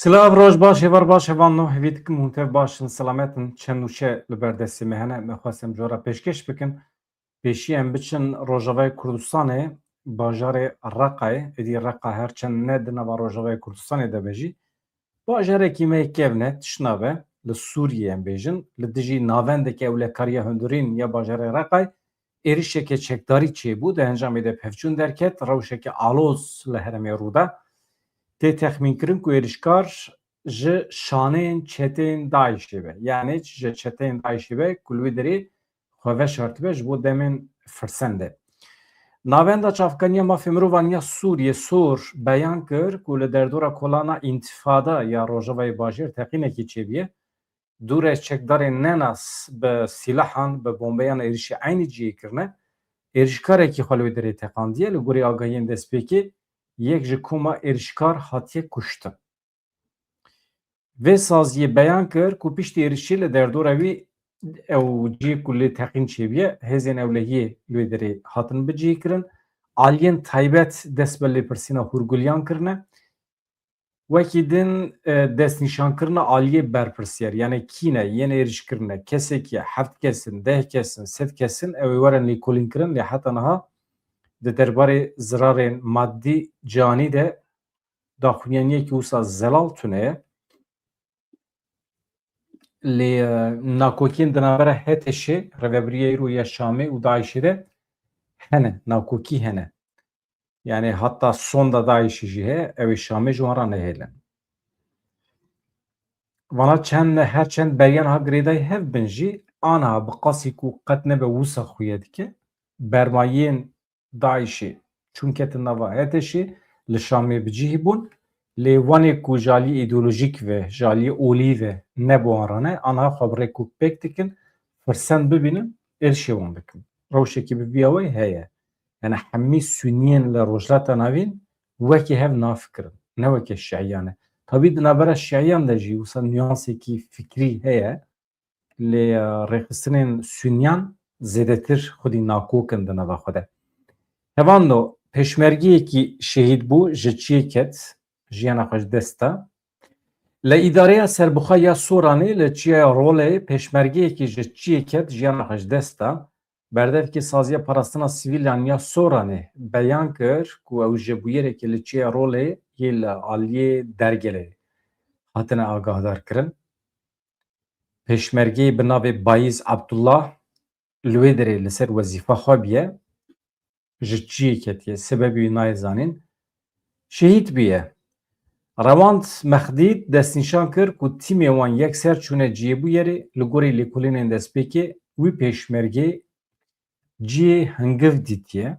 Silav roj baş hevar baş hevan no hevît kim hûn tev başin selametin çend û çe li ber destê me hene me xwestem jora pêşkêş bikim pêşî em biçin Rojavayê Kurdistanê bajarê Reqayê êdî Reqa her çend ne di nava Rojavayê Kurdistanê de be jî bajarekî me kevne tişna be li Sûriyê em bêjin li dijî navendeke ewlekariya hundirîn ya bajarê Reqay êrişeke çekdarî çêbû di encamê de pevçûn derket rewşeke aloz li herêmê Rûda tê texmînkirin ku êrişkar ji şaneyên çeteyên Daişê be yanî ji çeteyên Daişê be ku li wê derê xwe veşartibe ji bo demên firsen de. Navenda çavkaniya mafê mirovan ya Sûriyê Sor beyan kir ku li derdora kolana întifada ya Rojavayê Bajêr teqînekî çêbûye du rêçekdarên nenas bi sîlahan bi bombeyan êrişî aynî cihê kirine êrişkarekî xwe li wê derê teqandiye li gorî agahiyên destpêkê yek ji koma êrişkar hatiye kuştin. Vê saziyê beyan kir ku piştî êrişî li derdora wî ew cihê ku lê teqîn çêbûye hêzên ewlehiyê li wê derê hatin bicihîkirin aliyên taybet dest bi lêpirsîna hûrgiliyan kirine wekî din destnîşankirina aliyê berpirsiyar yani kîne yên êrişkirine kesekî heft kesin deh kesin sed kesin ew ê werin lêkolînkirin lê heta niha di derbarê zirarên maddî canî de daxuyaniyekî wisa zelal tune ye lê nakokiyên di navbera Hetêşê Rêveberiya îro ya Şamê û Daişê de hene nakokî hene yani heta sonda Daişê jî heye ew ê Şamê ji wan re nehêlin. Vana çend her çend beriyan ha girêdayî hev bin jî aniha bi qasî ku qet nebe wisa xuya dike bermayiyên Daişê çûn ketin nava Hetêşê li Şamê bicihî bûn lê wanê ku jalî îdeolojîk ve jalî olî ve ne bi wan re ne aniha xwe bi rêk û pêk dikin firsen bibînin êrişê wan bikin. Rewşekî bi vîya wê heye yani hemî Sûniyên li rojhilata navîn wekî hev nafikirin ne weke Şiiyan e. Tabî di navbera Şiiyan de jî wisa nüansekî fikrî heye lê rêxistinên Sûniyan zêdetir xwedî nakokin di nava xwe de. Hevan do pêşmergeyekî şehîd bû ji çiyê ket jiyana xwe ji dest da. Li îdareya serbixwe ya Soranê li çiya Rolê pêşmergeyekî ji çiyê ket jiyana xwe ji dest da. Berdevkê saziya parastina sivîlan ya Soranê beyan kir ku ew ji bûyerekê li çiya Rolê yê li aliyê dergelê hatine agahdar kirin. Pêşmergeyê bi navê Bayîz Abdullah li wê derê li ser wezîfa xwe bîye ji çiyê ketiye sebebî wî nayê zanîn şehîd bûye. Rewand Mexdîd destnîşan kir ku tîmê wan yekser çûne ciyêbûyerê li gorî lêkolînên destpêkê wî pêşmergê ciyê hingiv dîtiye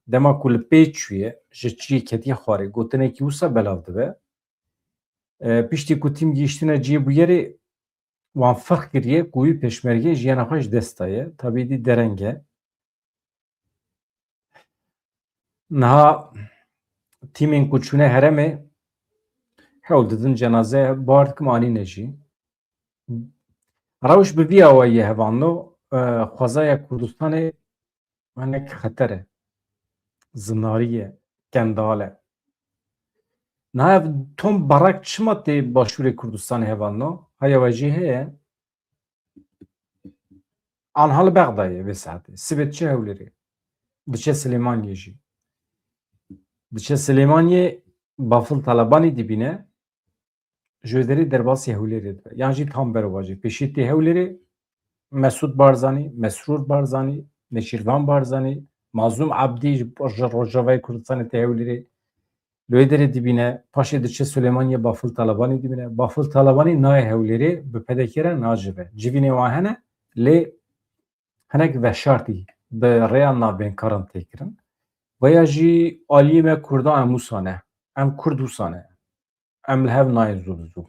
dema ku li pê çûye ji çiyê ketiye xwarê gotinekî wisa belav dibe piştî ku tîm gîştine ciyêbûyerê wan feq kiriye ku wî pêşmergê jiyana xwe ji dest daye tabî dî dereng e. Niha tîmên ku çûne herêmê hewl didin cenaze bar dikim anîne jî. Rewş bi vîya we ye hevano xwezaya Kurdistanê hinek xeter e zinarî ye kendal e. Niha ev tom barek çima tê başûrê Kurdistanê hevano heya we jî heye anha li Bexdayê vê saetê sibê diçe Hewlêrê diçe Silêmaniyê jî diçe Silêmaniyê bafil Talebanî dibîne ji wê derê derbasî Hewlêrê dibe yan jî tam berwacî pêşî tê Hewlêrê Mesûd Barzanî, Mesrûr Barzanî, Neşîrvan Barzanî, Mazlûm Ebdî ji Rojavayê Kurdistanê tê Hewlêrê li wê derê dibîne paşê diçe Silêmaniyê bafil Talebanî dibîne bafil Talebanî nayê Hewlêrê bi pedekê re nacibe civînê wan hene lê hinek veşartî bi rêya navbênkaran tê kirin veya jî aliyê me Kurdan em wisa ne em Kurd wisa ne em li hev nayên zû bi zû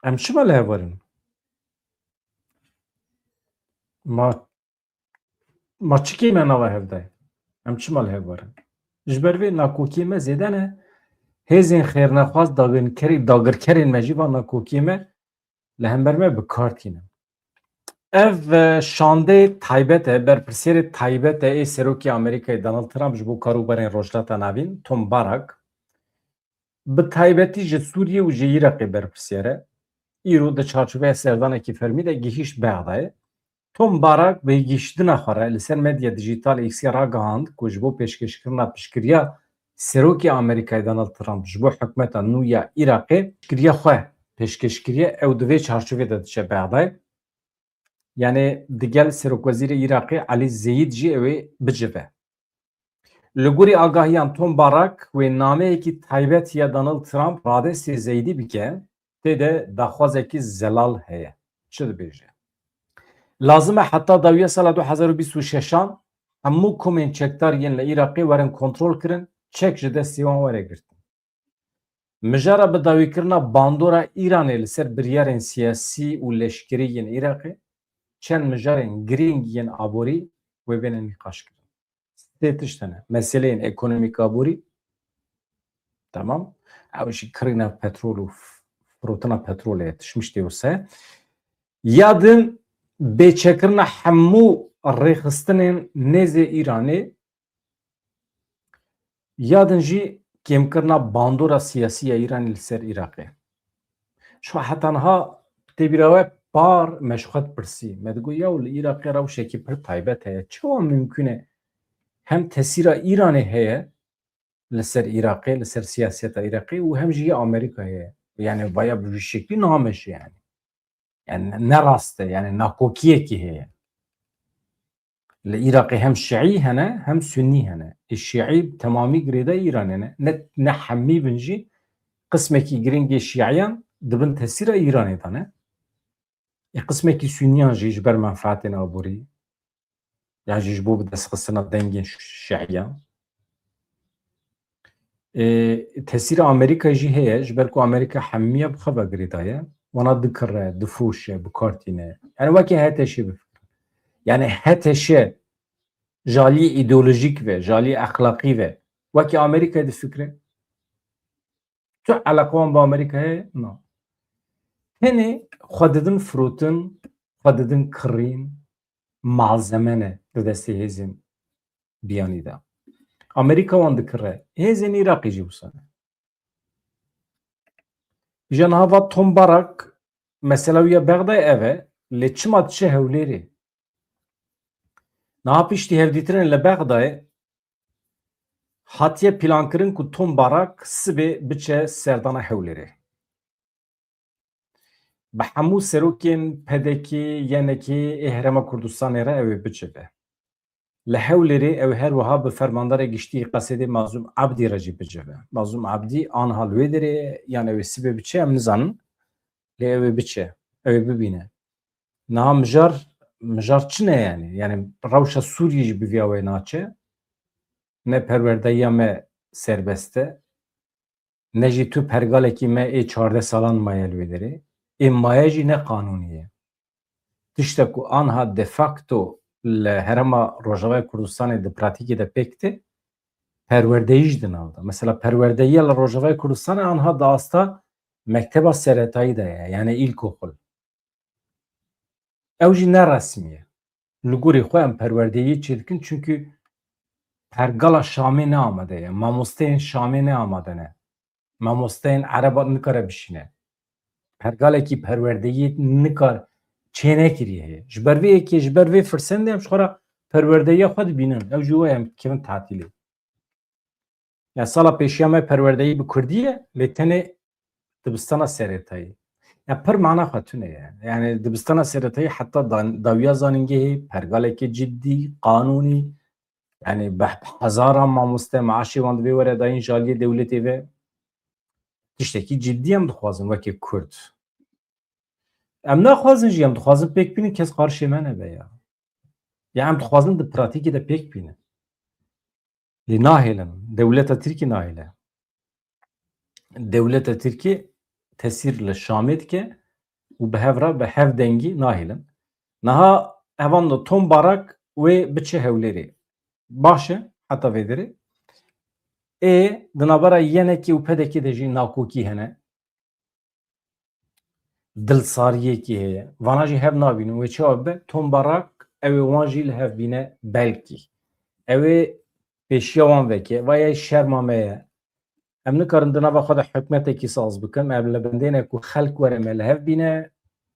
em çima li hev werin ma çikê me nava hev de em çima li hev werin ji ber vê nakokiyê me zêde ne hêzên xêrnexwaz dagirkerên me jî va nakokiyê me li hember me bi kar tînin ev şande taybet berpirsêrê taybet ê Serokê Amerîkayê Donald Trump ji bo karûbarên rojhilata navîn Tom Barak bi taybetî ji Sûriye û ji Iraqê berpirsêr e. Îro di çarçobeya serdanekî fermî de gihîşt Bexdayê. Tom Barak bi gihîştina xwe re li ser medya dijîtalê X'ê ragihand ku ji bo pêşkêşkirina piştgiriya Serokê Amerîkayê Donald Trump ji bo hikûmeta nû ya Iraqê piştgiriya xwe pêşkêş kiriye ew di vê çarçovê de diçe Bexdayê. Yani digel Serokwezîrê Iraqê Elî Zeyid jî ew ê bicive. Li gorî agahiyan Tom Barak wê nameyekî taybet ya Donald Trump radestê Zeyidî bike tê de daxwazekî zelal heye. Çi dibêje? Lazim e heta dawiya sala 2026 hemû komên çekdar yên li Iraqê werin kontrol kirin, çek ji destê wan were girtin. Mijara bi dawîkirina bandora Îranê li ser biryarên siyasî û leşkerî yên Iraqê çend mijarên girîng yên aborî wê bên nîqaş kirin. Sê tişt hene. Meseleyên ekonomîk aborî, tamam. Ew jî kirina petrol û firotina petrolê ye tişmiştê wisa. Ya din bêçekirina hemû rêxistinên nêzê Îranê ya din jî kêmkirina bandora siyasî ya Îranê li ser Iraqê. Şu heta niha têbîra we par meşxwet pirsî. Me digot yaw li Iraqê rewşekî pir taybet heye. Çawa mümkün e hem tesîra Îranê heye li ser Iraqê, li ser siyaseta Iraqê û hem jî Amerîka heye. Yani baya bi vî şeklî nameşe yani. Yani ne rast e yani nakokiyekî heye. Li Iraqê hem Şiî hene hem Sünnî hene. Şiî temamî girêda Îranê ne hemî bin jî qismekî girîngê Şiîyan dibin tesîra Îranê de ne. Qismekî Sünniyan jî ji ber menfaetên aborî ya jî ji bo bi destxistina dengên Şiîyan. Tesîra Amerîka jî heye ji ber ku Amerîka hemîya bixwe girêda ye. Wana dikire, difroşe, bikartîne. Yani wekî heteşê bifikrin. Yani heteşe ji aliyê îdeolojîk ve ji aliyê exlaqî ve wekî Amerîkayê difikre. Tu eleqa wan bi Amerîkayê na. Tenê xwe didin firotin, xwe didin kirîn, malzeme ne di destê hêzên biyanî de. Amerîka wan dikire. Hêzên Iraqê jî wisa ne. Ji niha Tom Barak mesela ya Bexdayê ev e lê çima diçe Hewlêrê. Niha piştî hevdîtinên li Bexdayê hatiye plankirin ku Tom Barak sibê biçe serdana Hewlêrê. Bi hemû serokên pedekî yenekî ê Herêma Kurdistanê re ew ê bicive. Li Hewlêrê ew her wiha bi fermandarê giştî Qesedê Mazlûm Ebdî re jî bicive. Mazlûm Ebdî aniha li wê derê yani ew ê sibê biçe em nizanin lê ew ê biçe, ew ê bibîne. Niha mijar çi ne yani? Yani rewşa Sûriyê jî bi vêya wê naçe. Ne perwerdeyiya me serbest e, ne jî tu pergalekî me ê 14 salan maye li wê derê. Ê maye jî ne qanûnî ye. Tiştek ku aniha de facto li Herêma Rojavayê Kurdistanê di pratîkê de pêk tê, perwerdeyî jî di nav de. Mesela perwerdeyiya li Rojavayê Kurdistanê aniha di asta mekteba seretayî de ye, yani îlkokul. Ew jî ne resmî ye. Li gorî xwe em perwerdeyî çê dikin çünkü pergala Şamê ne amade ye. Mamosteyên Şamê ne amade ne. Mamosteyên Ereba nikare bişîne. Pergalekî perwerdeyî nikar çê nekiriye heye. Ji ber vê yekê ji ber vê firsendê em ji xwe re perwerdeyiya xwe dibînin. Ew jî we em kevin tatilê. Ya sala pêşiya me perwerdeyî bi Kurdî ye lê tenê dibistana seretayî. Ya pir mana xwe tune ye. Yani dibistana seretayî heta dawiya zanîngehê pergalekî ciddî, qanûnî yani bi hezaran mamoste maaşê wan divê were dayîn ji aliyê dewletê ve tiştekî ciddî em dixwazin wekî Kurd. Em naxwazin jî em dixwazin pêk bînin kes qarşê me nebe ya. Ya em dixwazin di pratîkê de pêk bînin. Lê nahêlin. Dewleta Tirkî nahêle. Dewleta Tirkî tesîr li Şamê dike û bi hev re bi hev dengî nahêlin. Niha evan da Tom Barak wê biçe Hewlêrê. Baş e heta vê derê. Ê di navbera yenekî û pedekî de jî nakokî hene. dilsariyekî heye. Vana jî hev nabînin wê çawa be tombarak ew ê wan jî li hev bîne belkî. Ew ê pêşiya wan veke veya şerma me ye. Em nikarin di nava xwe de hikûmetekî saz bikin. Em li bendêne ku xelk were me li hev bîne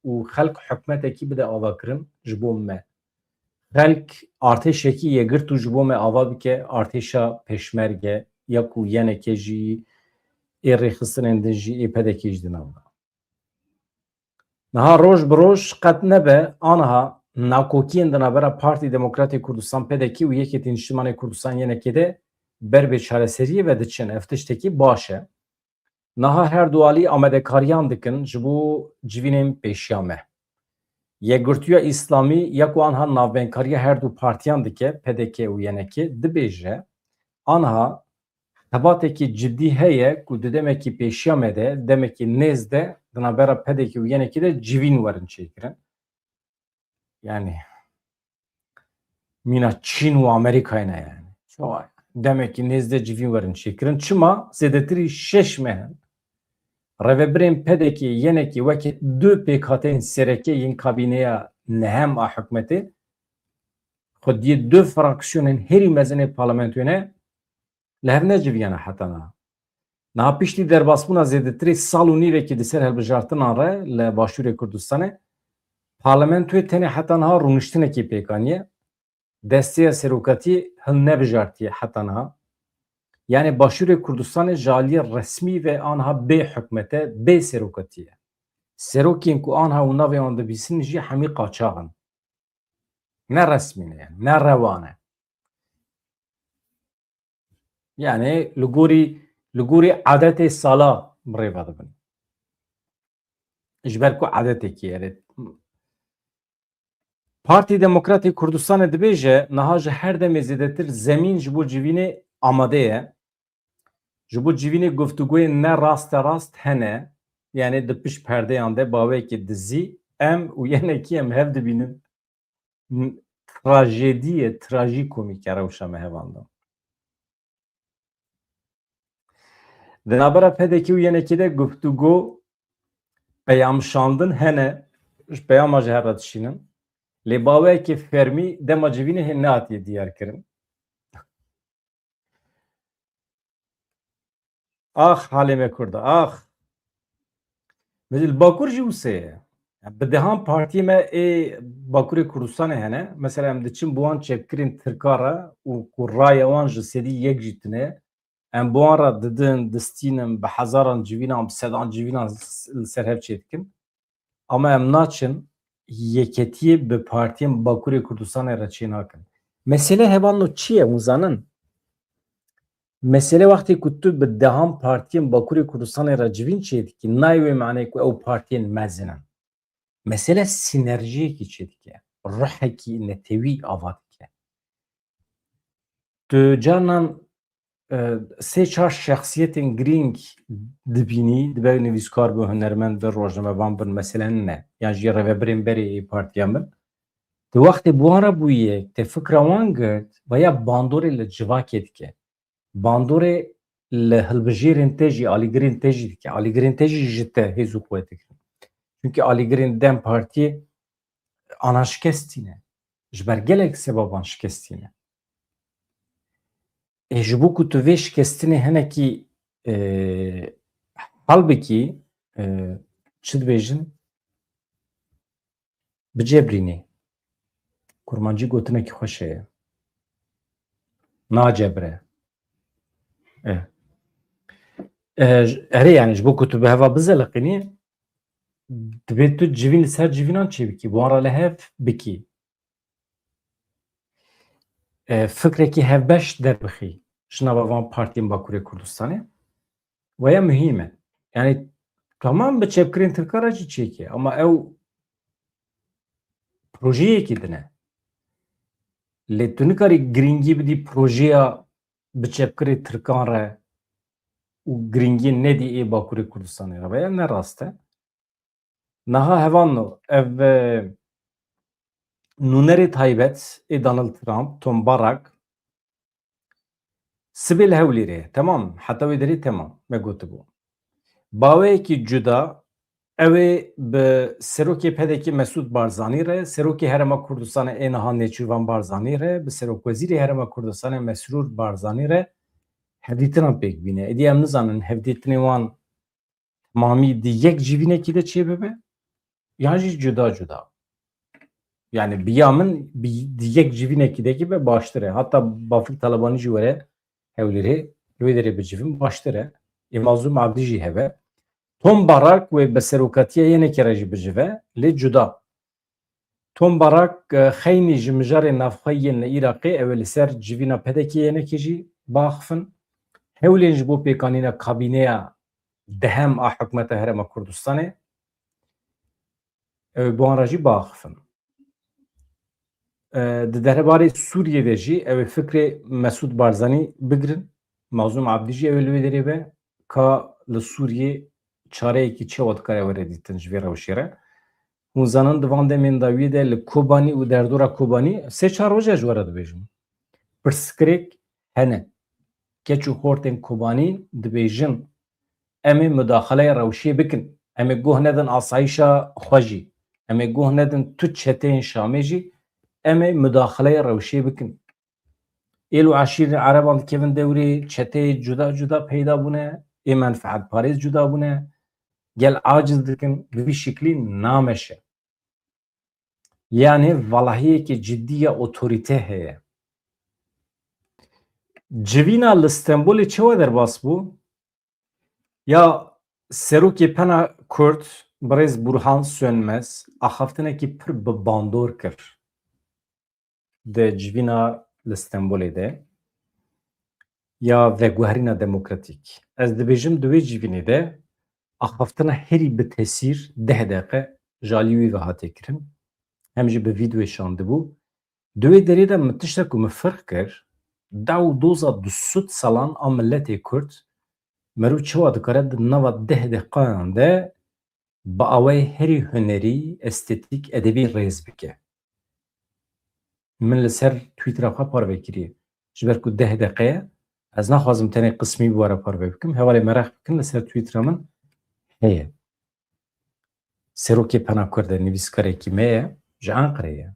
û xelk hikûmetekî bide avakirin ji bo me. Xelk artêşekî yêgirt û ji bo me ava bike artêşa Pêşmerge ya ku yenekê jî ê rêxistinên din jî ê pedekê ji di nav da. Niha roj bi roj qet nebe aniha nakokiyên di navbera Partî Demokratîk Kurdistan pedekî û Yekîtî Niştimanê Kurdistan yenekê de ber bê çareseriyê ve diçin. Ev tiştekî baş e. Niha her du alî amedekariyan dikin ji bo civînên pêşiya me. Yekgirtiya İslamî ya ku aniha navbendkariya her du partiyan dike PDK û yenekê dibêje aniha hebatekî ciddî heye ku di demekî pêşiya me de demekî nêz de di navbera PDK û yenekê de civîn werin çêkirin. Yani mîna Çîn û Amerîkayê ne yani. Çawa demekî nêz de civîn werin çêkirin. Çima zêdetirî şeş mehin revebirên PDK yenekî wekî du pêkhateyên sereke yên kabîneya nehem a hikûmetê xwediyê du fraksiyonên herî mezinê parlamentoyê ne li hev neciviyane heta niha. Niha piştî derbasbûna zêdetirê sal û nîvekî di ser hilbijartinan re li Başûrê Kurdistanê parlamentoyê tenê heta niha rûniştinekî pêkaniye desteya seroketî hin nebijartiye heta niha. Yani Başûrê Kurdistanê ji aliyê resmî ve aniha bê hikûmete bê seroketî ye. Serokên ku aniha û navê wan dibîsin jî hemî qaçax in. Ne resmî ne yani, ne revan e. Yani li gorî adetê sala birêve dibin. Ji ber ku adetekî ye. Partî Demokratîk Kurdistanê dibêje niha ji her demê zêdetir zemîn ji bo civînê amade ye. Ji bo civînê guftûgoyên ne rasterast hene. Yani di pişt perdeyan de bawekî dizî em û yenekî em hev dibînin trajediyê trajîkomîk e rewşa me hevan da. Di navbera PDK û yenekê de guftûgo peyamşandin hene ji peyama ji hev re dişînin. Lê bawekî fermî dema civînê hê nehatiye diyarkirin. Ax halê me Kurd e ax. Li Bakur jî wisa ye. Bi dehan partiyê me ê Bakurê Kurdistanê hene. Mesela em diçin bi wan çepkirên Tirka re û ku raya wan ji sedî yek jî tune em bi wan re didin, distînin, bi hezaran civînan, bi sedan civînan li ser hev çê dikin. Ama em naçin yeketiyê bi partiyên Bakurê Kurdistanê re çê nakin. Mesele hevan çi ye hûzanin? Mesele wextê ku tu bi dehan partiyên Bakurê Kurdistanê re civîn çê dikî nayê wê meaneyê ku ew partiyên mezin in. Mesele sinerjiyekî çê dike. Ruhekî netewî ava dike. Tu canan sê çar şexsiyetên girîng dibînî dibe nivîskar bin, hunermend bin, rojnamevan bin meselen ne? Yan jî revebirên berê partiya min. Di wextê bi wan re bûye te fikra wan girt veya bandorê li civakê dike. Bandorê li hilbijêrên te jî alîgirên te jî dike. Alîgirên te jî ji te hêz û quwet dikin. Çünkü alîgirên Dem Partiyê ana şikestî ne. Ji ber gelek sebeban şikestî ne. Ji bo ku tu vê şikestinê hinekî hel bikî çi dibêjin bicebrînî. Kurmancî gotinekî xweş heye. Nacebre. Erê yani ji bo ku tu bi heva bizeliqînî divê tu civîn li ser civînan çê bikî. Wan re li hev bikî. Fikrekî hevbeş derbixî ji nava van partiyên Bakurê Kurdistanê. Weya mühîm e. Yani tamam bi çepkirên Tirka re jî çêkî ama ew projeyekî din e. Lê tu nikarî girîngî bidî projeya bi çepkirê Tirkan re û giringiyê nedî ê Bakurê Kurdistanê re. Weya ne rast e. Niha hevan ev nûnerê taybet ê Donald Trump, Tom Barak sibê li Hewlêrê ye. Temam. Heta wê derê temam me gotibû. Baweyekî cuda Ew bi Serokê Pedekî Mesûd Barzanî re, Serokê Herêma Kurdistanê ê niha Nêçîrvan Barzanî re, bi Serokwezîrê Herêma Kurdistanê Mesrûr Barzanî re hevdîtinan pêk bîne. Êdî em nizanin hevdîtinê wan tamamî di yek civînekî de çê bibe yan jî cuda cuda. Yani biya min di yek civînekî de be baştir e. Hatta Bafik Talebanî jî were hewlêrê li wê derê bicivin baştir e. Ê Mazlûm Abdî jî hebe. Tom Barak wê bi seroketiya yekê re jî bicive lê cuda. Tom Barak xeynî ji mijarê navxweyên li Îraqê ew ê li ser civîna pedekî yekê jî biaxivin. Hewlên ji bo pêkanîna kabîneya dehem a hikûmeta Herêma Kurdistanê ew ê bi wan re jî biaxivin. Di derbarê Sûriyê de jî ew ê fikrê Mesûd Barzanî bigirin. Mazlûm Abdî jî ew ê li wê derê be ka li Sûriyê çareyekî çawa dikare were dîtin ji vê rewşê re. Hûn zanin di van demên de wî de li Kobanî û derdora Kobanî sê çar roja ji were dibêjim. Pirsgirêk hene. Keç û hortên Kobanî dibêjin em ê müdaxeleya rewşê bikin. Em ê guh nedin asayişa xwe jî. Em ê guh nedin tu çeteyên Şamê jî em ê müdaxeleya rewşê bikin. Êl û eşîrên Ereban dikevin dewrê, çeteyê cuda cuda peyda bûne, ê menfaetparêz cuda bûne, gel aciz dikin, bi vî şeklî nameşe. Yani valahiyekî ciddi ya otorîte heye. Civîna li Stenbolê çawa derbas bû? Ya Serokê Pena Kurd Birêz Burhan Sönmez axaftinekî pir bi bandor kir di civîna li Stenbolê de ya veguherîna demokratîk. Ez dibêjim di wê civînê de axaftina herî bi tesîr 10 deqe ji alî wî ve hatê kirin. Hem jî bi vîdyoê şandibû. Di wê derê de min tiştek ku min firq kir, dew doza du sûd salan a milletê Kurd merû çawa dikare di nava 10 deqeyan de bi awayê herî hunerî, estêtîk, edebî rêz bike. Min li ser Twîtera xwe parve kiriye. Ji ber ku 10 deqe ye, ez naxwazim tenê qismî bi were parve bikim. Hevalê merex bikin li ser Twîtera min heye. Serokê Pena Kurd e nivîskarekî me ye, ji Enqereyê ye.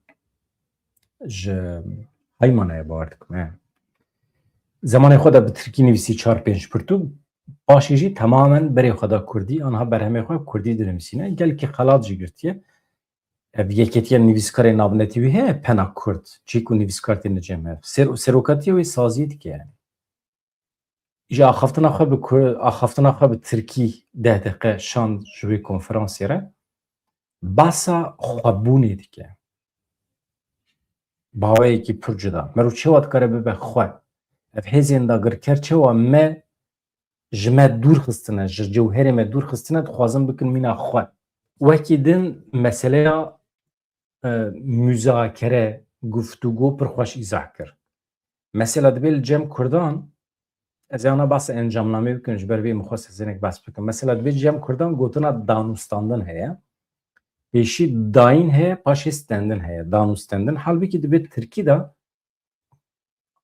Ji Heymanê bawer dikim he. Zamanê xwe de bi Tirkî nivîsî 4-5 pirtû, paşê jî temamen berê xwe da Kurdî, aniha berhemê xwe Kurdî dinivîsîne. Gelekî xelat jî girtiye. Ev yekêtiya nivîskarê navnetî wî heye Pena Kurd, çî ku nivîskar tê nicem hev. Seroketiya wê saziyê dike yani. Ji axaftina xwe bi Tirkî 10 deqe şand ji wê konferansê re basa xwebûnê dike. Bawayekî pir cuda. Merû çawa dikare bibe xwe. Ev hêzên dagirker çawa me ji me dûr xistine, ji cewherê me dûr xistine dixwazin bikin mîna xwe. Wekî din meseleya müzakere, guftûgû pir xweş îzah kir. Mesela dibe li cem Kurdan, ez ê wana basa encamnamê bikim ji ber vê min xwest hêzênek bes bikim. Mesela dibe cem Kurdan gotina danûstandin heye. Pêşî dayîn heye, paşê stendin heye. Danûstandin. Halbuki dibe Tirkî de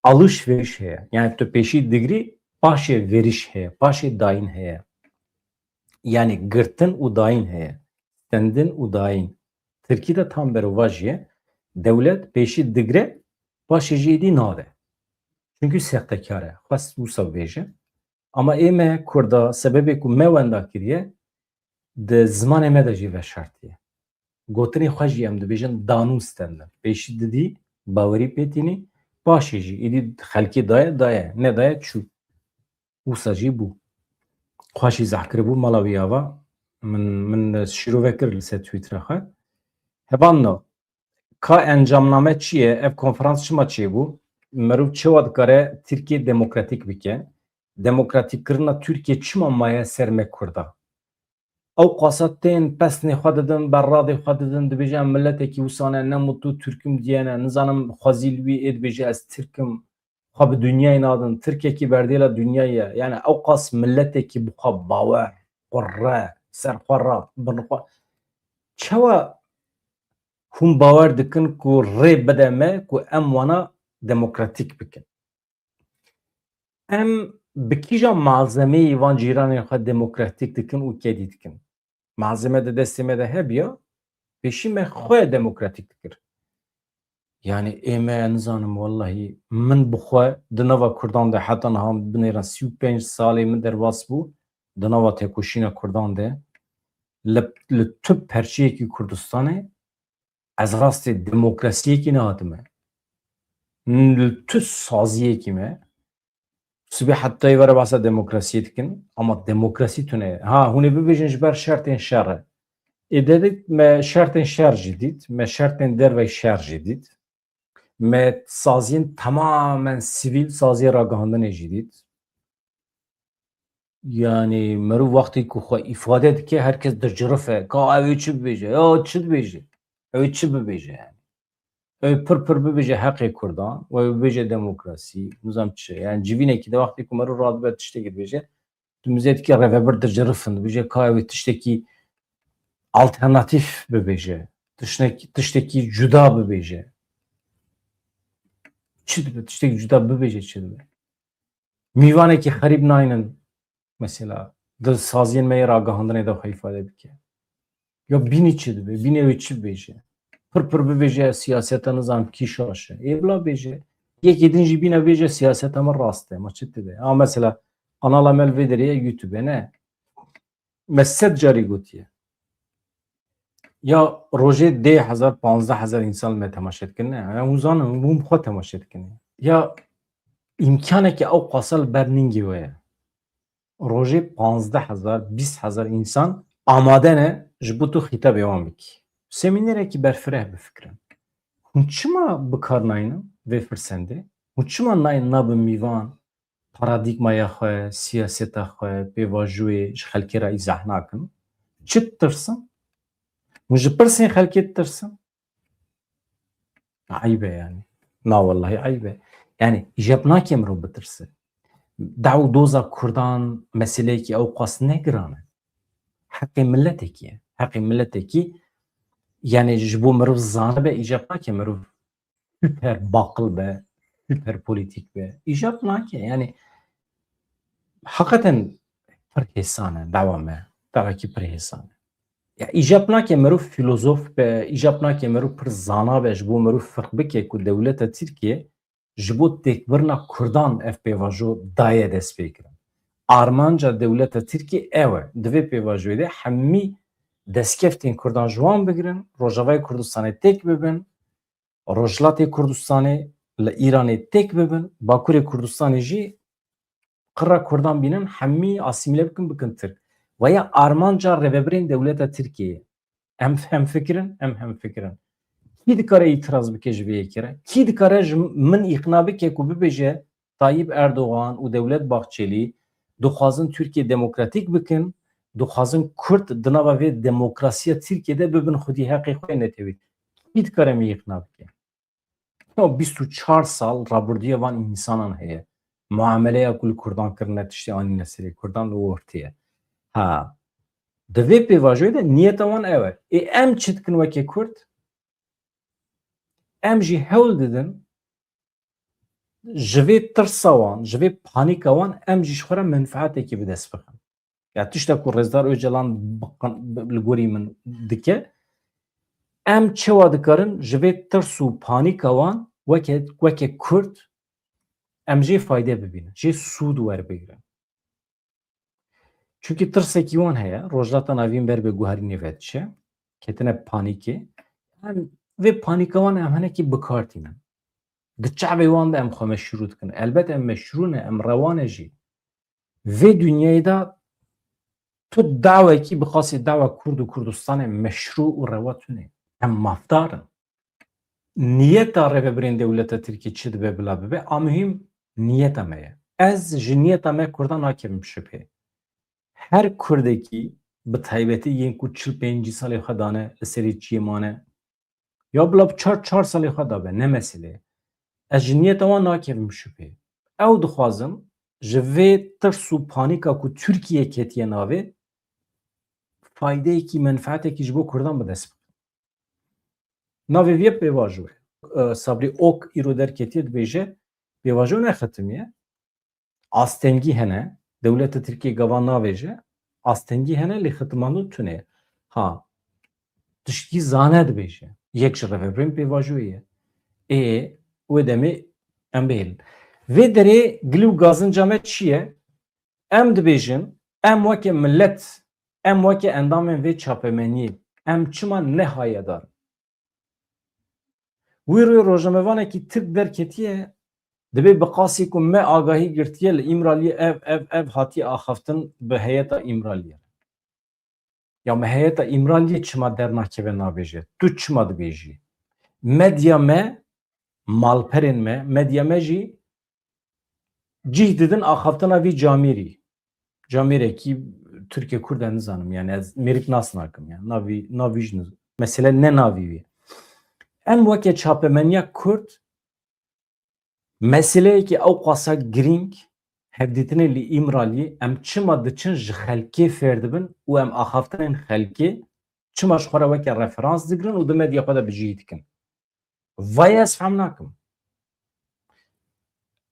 alış-veriş heye. Yani tu pêşî digirî, paşê veriş heye. Paşê dayîn heye. Yani girtin û dayîn heye. Stendin û dayîn. Tirkî tam berova jî ye. Dewlet pêşî digire, paşê jî êdî nade. Çünkü sextekar e. Xwest wisa bêje. Ama ême Kurda sebebê ku me wenda kiriye, di zimanê me de jî veşartiye. Gotinê xwe jî em dibêjin danû stendin. Pêşî didî, bawerî pêtînî, paşê jî êdî xelkê daye daye. Ne daye çû. Wisa jî bû. Xweş îzah kiribû mala wî ava. Min şîrove kir li ser Twîtera xwe. Hevanno, ka encamname çi ye? Ev konferans çima çêbû? Merûv çawa dikare Tirkiye demokratîk bike? Demokratîkkirina Tirkiye çima maye ser me Kurda? Ew qasa tên pesnê xwe didin, berradê xwe didin, dibêje em milletekî wisane ne mutû Türküm diyene, nizanim xwezî li wî ê dibêje ez Tirkim, xwe bi dunyayê nadin, Tirkekî berdêla dunyayê ye. Yani ew qas milletekî bi xwe bawer, qurre, serxwe binxwe. Çawa hûn bawer dikin ku rê bide me ku em wana demokratîk bikin? Em bi kîja malzemeyê van cîranên xwe demokratîk dikin û kedî dikin? malzeme de desteme de hebiya peşi me xwe demokratik dikir. Yani eme nizanim vallahi min bixwe di nava Kurdan de heta niha binêrin 35 salê min derbas bû di nava têkoşîna Kurdan de li tu perçeyekî Kurdistanê ez rastê demokrasiyekî nehatime. Li tu saziyekî me sibê hetayê were behsa demokrasiyê dikin ama demokrasî tune ha hûn ê bibêjin ji ber şertên şer e. Dedik me şertên şer jî dît, me şertên derve şer jî dît. Me saziyên tamamen sivîl saziya ragihandinê jî dît. Yani merû wextê ku xwe îfade dike herkes dircirife ka ew ê çi bibêje ya çi dibêje ew ê çi bibêje yani. Ew pir bibêje heqê Kurdan û ew bibêje demokrasî nizam çi yani civînekî de wextê ku merû radibe tiştekî dibêje tu mizê dike revebir dircirifin dibêje ka ew ê tiştekî alternatîf bibêje tiştekî cuda bibêje. Çi dibe tiştekî cuda bibêje çi dibe. Mîvanekî xerîb nayînin mesela di saziyên me yê ragihandinê de xwe îfade bike. Ya bînî çi dibe bînê ew ê çi bibêje. Pir bibêje siyaseta nizam kî şaş e. Ê bila bêje. Yekê din jî bîne bêje siyaseta min rast e. Ma çi dibe. Ha mesela kanala me li vê derê ye YouTube'e ne? Me sed carî gotiye. Ya rojê 10,000 15,000 insan me temaşe dikin ne? Ya hûn zanin hûn xwe temaşe dikin. Ya imkanekî ew qasa li ber ningê we ye. Rojê 15,000 20,000 insan amade ne ji bo tu xîtebê wan bikî. Semînerekî berfireh bifikirin. Hûn çima bikar nayînin vê firsendê? Hûn çima nayên nabin mîvan paradigmaya xwe, siyaseta xwe, pêvajûyê ji xelkê re îzah nakin? Çi ditirsin? Hûn ji pirsên xelkê ditirsin? Eyb e yani. Na wellahî eyb e. Yani îjab nake mirov bitirse. Dew doza Kurdan meseleyekî ew qas ne giran e. Heqê milletekî ye. Heqê milletekî yani ji bo mirov zanibe îjab nake mirov süper baqil be, süper polîtîk be. İcab nake yani heqeten pir hêsan e dewa me. Dewekî pir hêsan e. Ya îjab nake mirov fîlozof be, îjab nake mirov pir zana be ji bo mirov firq bike ku dewleta Tirkiye ji bo têkbirina Kurdan ev pêvajo daye dest pê kirin. Armanca dewleta Tirkiye ew e. Di vê pêvajoyê de hemî destkeftên Kurdan ji wan bigirin, Rojavayê Kurdistanê têk bibin, Rojhilatê Kurdistanê li Îranê têk bibin, Bakurê Kurdistanê jî qira Kurdan bînin hemî asîmîle bikin Tirk. Veya armanca revebirên dewleta Tirkiyeyê. Em hemfikirin, em hemfikirin. Kî dikare îtiraz bike ji vê yekê re? Kî dikare ji min îqna bike ku bibêje Tayyip Erdogan û Devlet Bahçeli dixwazin Tirkiye demokratîk bikin, dixwazin Kurd di nava vê demokrasiya Tirkiyeyê de bibin xwedî heqê xwe netewî. Kî dikare me îqna bike? 24 sal rabordiya van insanan heye. Muameleya ku li Kurdan kirine tiştê anîne serê Kurdan li ortaya. Ha. Di vê pêvajoyê de niyeta wan ew e. Em çi dikin wekî Kurd? Em jî hewl didin ji vê tirsa wan, ji vê panîka wan em jî ji xwe re menfeetekî bi dest bixin. Ya tiştek ku Rêzdar Öcalan li gorî min dike em çawa dikarin ji vê tirs û panîka wan wekê Kurd em jê fayde bibînin, jê sûd werbigirin. Çünkü tirsekî wan heye, rojhilata navîn ber bê guherînê ve diçe, ketine panîkê. Em vê panîka wan em hinekî bikartînin. Di çavê wan de em xwe meşrû dikin. Elbet em meşrû ne, em rewan e jî. Vê dunyayê de tu dawekî bixwasî dawa Kurd û Kurdistanê meşrû û reva tune. Em mafdarin. Niyeta revebirên dewleta Tirkiye çi dibe bila bibe a muhîm niyeta me ye. Ez ji niyeta me Kurdan nakevim şüphê. Her Kurdekî bi taybetî yên ku 45 salê xwe dane li serê çiyê mane ya bila 4 salê xwe dabe ne meselê. Ez ji niyeta wan nakevim şüphê. Ew dixwazin ji vê tirs û panîka ku Tirkiye ketiye navê faydeyekî menfeetekî ji bo Kurdan bi dest bikin. Navê vê pêvajo ye. Sabrî Ok îro derketiye dibêje pêvajo nexetimiye. Astengî hene, dewleta Tirkiye gavan navêje, astengî hene lê xetimandin tune ye. Ha, tiştî zane dibêje. Yek ji revebirên pêvajoyê ye. Wê demê em bêhêlin. Vê derê gil û gazinca me çi ye? Em dibêjin em weke millet, em weke endamên vê çapemeniyê em çima nehaye darin. Wî rê rojnamevanekî Tirk derketiye dibe bi qasî ku me agahî girtiye li İmraliyê ev hatiye axaftin bi heyeta İmraliyê. Ya me heyeta İmraliyê çima dernakeve nabêje. Tu çima dibêjî? Medya me, malperên me, medya me jî cih didin axaftina vî camêrî. Camêrekî Türkiye Kurd nizanim yani ez mêrik nas nakim yani navî jî mesele ne navî wî. Em weke çapemeniya Kurd meseleyekî ew qasa girîng hevdîtinê li İmraliyê em çima diçin ji xelkê fêr dibin û em axaftinên xelkê çima ji xwe re weke referans digirin û di medya xwe de bijî dikin. Vay ez fehm nakim.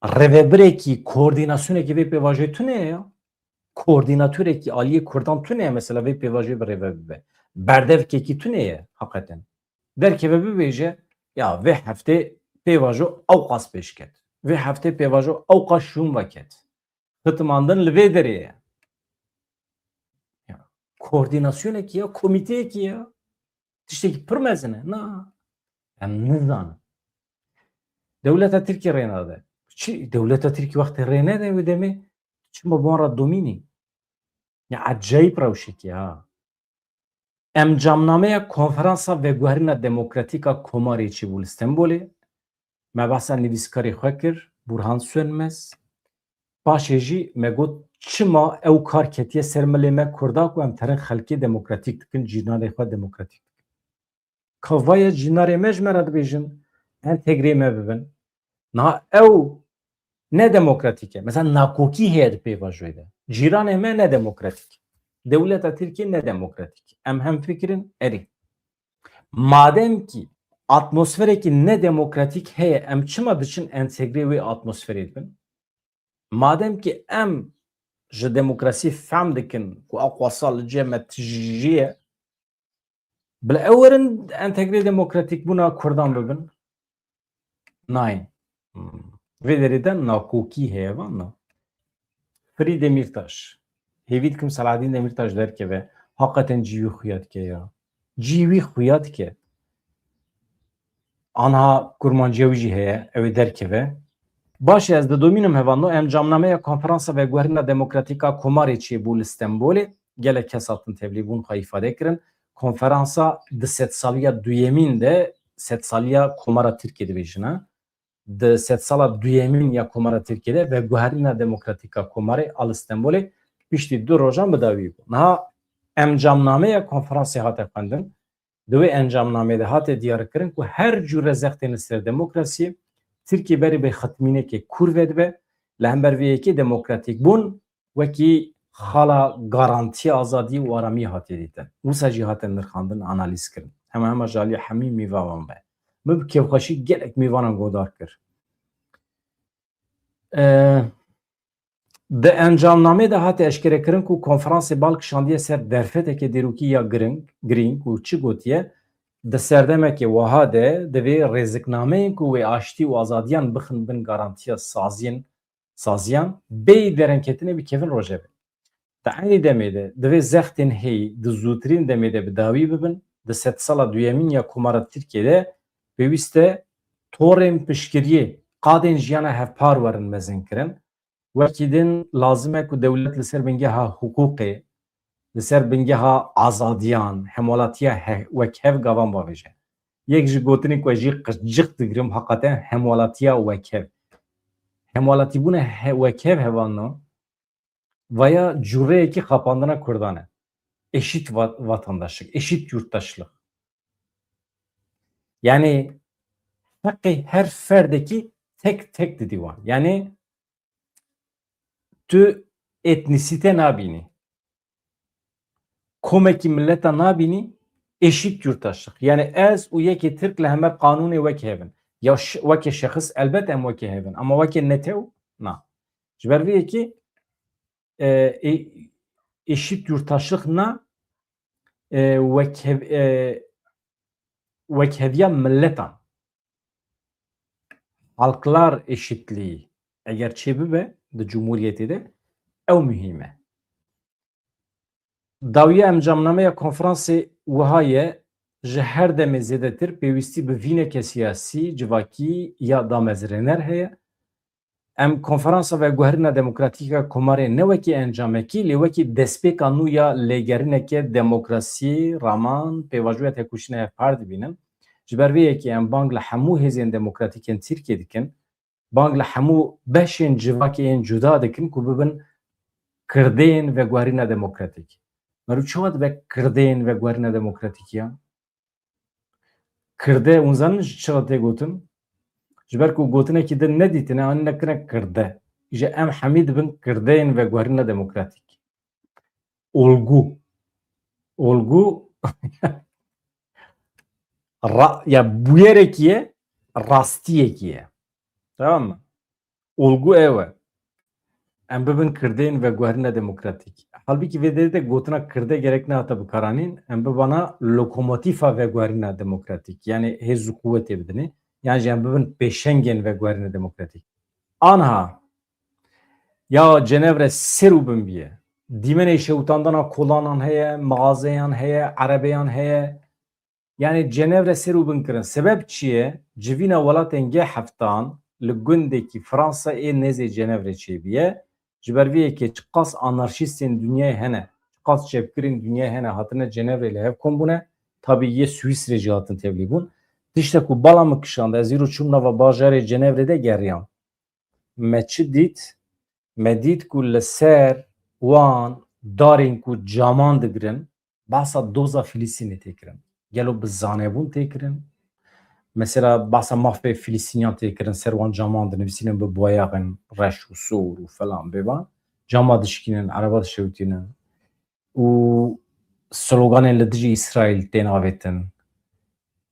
Rêvebirekî koordînasyonekî vê pêvajê tune ye ya. Koordinatöreki Aliyê Kurdan tune ye mesela vê pêvajê bi rêve bibe. Berdevkekî tune ye heqetin. Derkeve bibêje ya vê heftê pêvajo ew qas pêş ket. Vê heftê pêvajo ew qas şûn veket. Hitimandin li vê derê ye. Koordinasyonekî ya, komîteyekî ya. Tiştekî pir mezin e. Na. Em nizanin. Dewleta Tirkiye rê nade. Çi dewleta Tirkiye wextê rê nede wê demê çima wan ra domînî. Ya acayip rewşekî ha. Em camnameya konferansa veguherîna demokratîk a Komarê çîbû li Stenbolê. Me behsa nivîskarê xwe kir, Burhan Sönmez. Paşê jî me got çima ew kar ketiye ser milê me Kurda ku em terin xelkê demokratîk dikin, cînarê xwe demokratîk dikin. Kavaya cînarê me ji me re dibêjin entegrê me bibin. Niha ew ne demokratîk e. Mesela nakokî heye di pêvajoyê de. Cîranê me ne demokratîk. Dewleta Tirkiye ne demokratîk. Em hemfikirin erê. Madem ki atmosferekî ne demokratîk heye em çima diçin entegrê wê atmosferê dibin? Madem ki em ji demokrasî fehm dikin ku ew qasa li cê me tijî ye bila ew werin entegrê demokratîk bûna Kurdan bibin? Nayên. Vê derê de nakokî heye vana. Firî Demirtaş. Hêvî dikim Selahattin Demirtaş derkeve. Heqetin cî wî xuya dike ya. Cî wî xuya dike. Anha kurmanciya wî jî heye, ew ê derkeve. Başê ez didomînim hevano em camnameya konferansa veguherîna demokratîk a Komarê çêbû li Stenbolê gelek kes hatin tevlîbûn xwe îfade kirin. Konferansa di sedsaliya duyemîn de sedsaliya Komara Tirkiye dibêjin ha. Di sedsala duyemîn ya Komara Tirkiye'de veguherîna demokratîk a Komarê a li Stenbolê piştî du rojan bi dawî bû. Niha em camnameya konferansê hate xwendin. Di wê encamnamê de hate diyarkirin ku her cûre zextên li ser demokrasiyê Tirkiye berê bê xetmînekê kûr vedibe li hember vê yekê demokratîk bûn wekî xala garantiya azadî û aramî hatiye dîtin. Wisa jî hatin nirxandin analîz kirin. Hema ji aliyê hemî mîvavan be. Min bi kêfxweşî gelek mîvanan godar kir. Di encamnamê de hate eşkerekirin ku konferansê balkişandiye ser derfetekê derûkî ya girîng û çi gotiye di serdemekê wiha de divê rêziknameyên ku wê aştî û azadiyan bixin bin garantiya saziyan bêyî derenketinê bikevin rojevê. Di aynî demê de divê zextên hêyî di zûtirîn demê de bi dawî bibin. Di sedsala duyemîn ya Komara Tirkiye'de pêwîst e torên piştgiriyê qadên jiyana hevpar werin mezinkirin. Wekî din lazim e ku dewlet li ser bingeha hukûqê li ser bingeha azadiyan, hemolatiya wek hev gavan bavêje. Yek ji gotinê ku ez jî qicik digirim heqeten hemolatiya wekhev. Hemolatîbûna wekhev hevano veya cûreyekî xapandina Kurdan e. Eşit vatandaşlık, eşit yurttaşlık. Yani heqê her ferdekî tek tek di dîwan. Yani tu etnisite nabînî. Komekî milleta nabînî eşit yurttaşlık. Yani ez û yekê Tirk li hemer qanûnê wekî hevin. Ya wekê şexis elbet em wekî hevin ama wekê netew na. Ji ber vê yekî eşit yurttaşlık na وەکهەویە ملەتان halklar eşitliği eğer çebibe de Cumhuriyeti de ew mühime. Dawiya emcamnameya konferansê wiha ye ji her demê zêdetir pêwîstî bi vîneke siyasî, civakî ya damezrêner heye. Em konferansa ve guherîna demokratîk a Komarê ne wekî encamekî lê wekî destpêka nû ya lêgerineke demokrasiyê, raman, pêvajoya têkoşîna ya par dibînin. Ji ber vê yekê em bang li hemû hêzên demokratîkên Tirkiye dikin, bang li hemû beşên civakê yên cuda dikin ku bibin kirdeyên ve guherîna demokratîk. Merû çawa dibe kirdeyên ve guherîna demokratîk ya? Kirde, hûn zanin ji çawa tê gotin? Ji ber ku gotinekî din nedîtine an nekine kirde. Ji em hemî dibin kirdeyên ve guherîna demokratîk. Olgu. Olgu ya bûyerekî ye, rastiyekî ye. Tamam mı? Olgu ew e. Em bibin kirdeyên ve guherîna demokratîk. Halbuki vê derê de gotina kirde gerek nehata bikaranîn, em bibana lokomotîfa ve guherîna demokratîk. Yani hêz û quwetê bidinê. Yani ji em bibin pêşengên ve guherîna demokratîk. Anha ya Cenevre sêr û binbiye. Dîmenê şewtandana kolanan heye, mağazeyan heye, erebeyan heye. Yani Cenevre sêr û binkirin. Sebep çi ye? Civîna welatên geh heftan li gundekî Fransa ê nêzê Cenevre çêbiye. Ji ber vê yekê çi qas anarşîstên dünyayê hene, çi qas çepkirên dünyayê hene hatine Cenevre li hev kombûne. Tabii yê Swîsrê jî hatin tevlî bûn. Tiştek ku bala min kişand ez îro çûm nava bajarê Cenevre'de geriyan. Me çi dît? Me dît ku li ser wan darên ku caman digirin bahsa doza Filîstînê tê kirin. Gelo bi zanebûn tê kirin. Mesela bahsa mafê Filîstîniyan tê kirin ser wan caman dinivîsînin bi boyaxên reş û sor û felan bêvan. Cama dişkînin, ereba dişewtînin û sloganên li dijî İsraîl tên avêtin.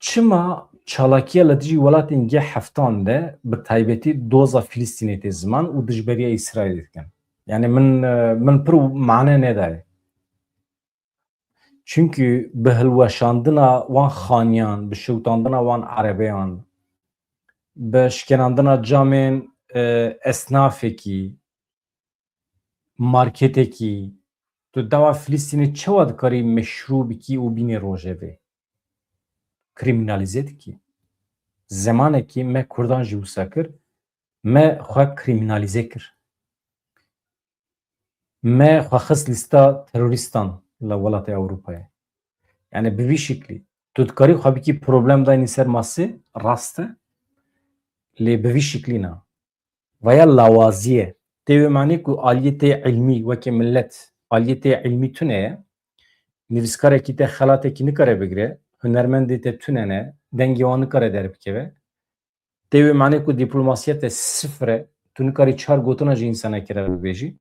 Çima çalakiya li dijî welatên geh heftan de bi taybetî doza Filîstînê tê ziman û dijberiya İsraîlê dikin. Yani min pir mane nedaye. Çünkü bi hilweşandina wan xaniyan, bi şewtandina wan erebeyan, bi şkenandina camên esnafekî, marketekî, tu dewa Filîstînê çawa dikarî meşrû bikî û bînê rojevê? Kriminalîze dikî. Zemanekî me Kurdan jî wisa kir, me xwe kriminalîze kir. Me xwe xist lîsta terorîstan li welatê Ewropayê. Yani bi vî şeklî tu dikarî xwe bikî problem dayînî ser masê, rast e, lê bi vî şeklî na. Veya lawazî ye. Tê wê manî ku aliyê tê ilmî wekî millet aliyê tê ilmî tune ye, nivîskarekî te xelatekî nikare bigire, hunermendê te tune ne, dengê wan nikare derbikeve. Tê wê manî ku dîplomasiya te sıfır e, tu nikarî çar gotina ji însanekî re bibêjî.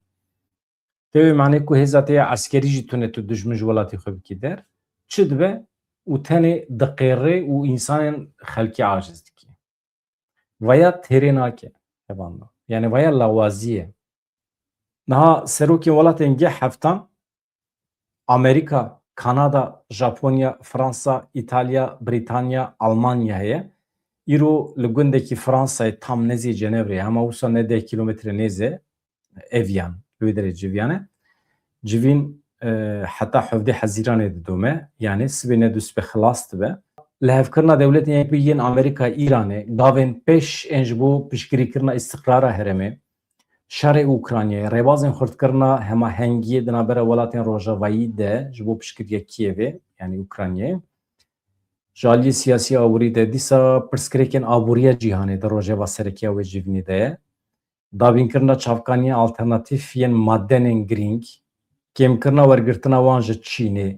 Tê wê manî ku hêza te ya eskerî jî tune tu dijmin ji welatê xwe bikî der. Çi dibe û tenê diqêrê û însanên xelkî aciz dikî. Veya têrê nake hevanda. Yani veya lawazî ye. Niha serokên welatên geh heftan Amerika, Kanada, Japonya, Fransa, İtalya, Britanya, Almanya heye. İro li gundekî Fransayê tam nêzê Cenevre'ye hema wisa ne 10 kilometre nêze Evian, wê derê civiyan e. Civîn heta hevdê hezîranê didome, yani sibê ne du sibê xilas dibe. Li hevkirina dewletên yekbî yên Amerîka, İranê, gavên pêş ên ji bo piştgirîkirina îstiqrara herêmê, şerê Ukraynayê, rêbazên xurtkirina hemahengiyê di navbera welatên Rojavayî de ji bo piştgiriya Kievê, yani Ukraynayê. Ji aliyê siyasî aborî de dîsa pirsgirêkên aboriya cîhanê di rojeva serekiya wê civînê de ye. Davînkirina çavkaniyên alternatîf yên madenên girîng, kêmkirina wergirtina wan ji Çînê.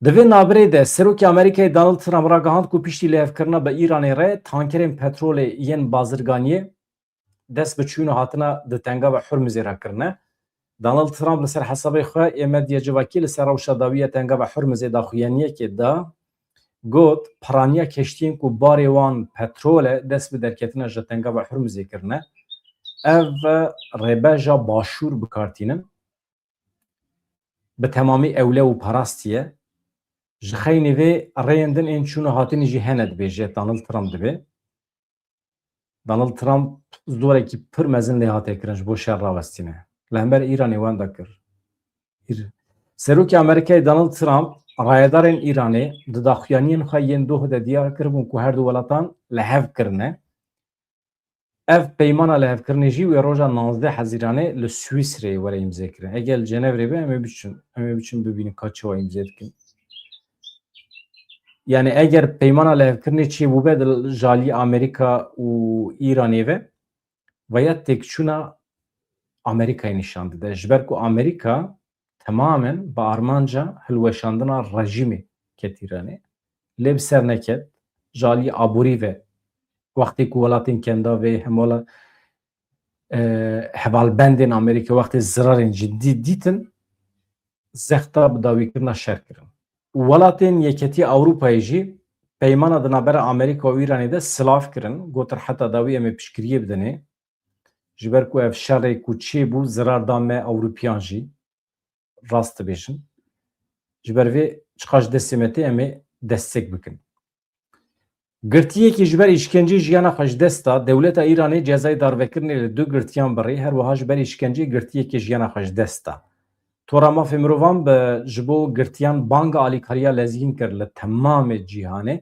Di vê navberê de Serokê Amerîkayê Donald Trump ragihand ku piştî lêvkirina bi Îranê re tankerên petrolê yên bazirganiyê dest bi çûna hatina di tenga ve Hormuzê re kirine. Donald Trump li ser hesabê xwe ê medya civakî li ser rewşa dawiya tenga ve Hormuzê daxuyaniyekê da got piraniya keştiyên ku barê wan petrol e dest bi derketina ji tenga ve Hormuzê kirine. Ev rêbeja başûr bikartînin bi temamî ewle û parastiye ji xeynî vê rêyên ên çûna hatinî jî hene dibêje Donald Trump dibe. Donald Trump zorekî pir mezin lê hate kirin ji bo şer rawestîne. Li hember Îranê wan dakir. Serokê Amerîkayê Donald Trump rayedarên Îranê di daxuyaniyên xwe yên doh de diyar kiribûn ku her du welatan li hev kirine. Ev peymana li hevkirinê jî wê roja 19 Hezîranê li Swîsreyê were îmze kirin. Eger li Cenevrê be em ê biçin bibînin ka çawa îmze dikin. Yani eger peymana li hevkirinê çê bûbe di jalî Amerîka û Îranê ve veya têkçûna Amerîkayê nîşan dide. Ji ber ku Amerîka tamamen bi armanca hilweşandina rejîmê ket Îranê. Lê bi ser neket jalî aborî ve wextê ku welatên kenda vê hemala hevalbendên Amerîka wextê zirarên ciddî dîtin zexta bi dawîkirina şer kirin. Welatên Yeketî Ewropayê jî peymana di navbera Amerîka û Îranê de silav kirin. Gotin heta dawî em ê piştgiriyê bidinê. Ji ber ku ev şerê ku çêbû zirar da me Ewropiyan jî rast dibêjin. Ji ber vê çiqa ji destê me tê em ê destek bikin. Girtiyekî ji ber îşkenceyê jiyana xwe ji dest da dewleta Îranê cezayê darvekirinê li du girtiyan birî her wiha ji ber îşkenceyê girtiyekê jiyana xwe ji dest da. Tora mafê mirovan bi ji bo girtiyan banga alîkariya lezgîn kir li temamê cîhanê.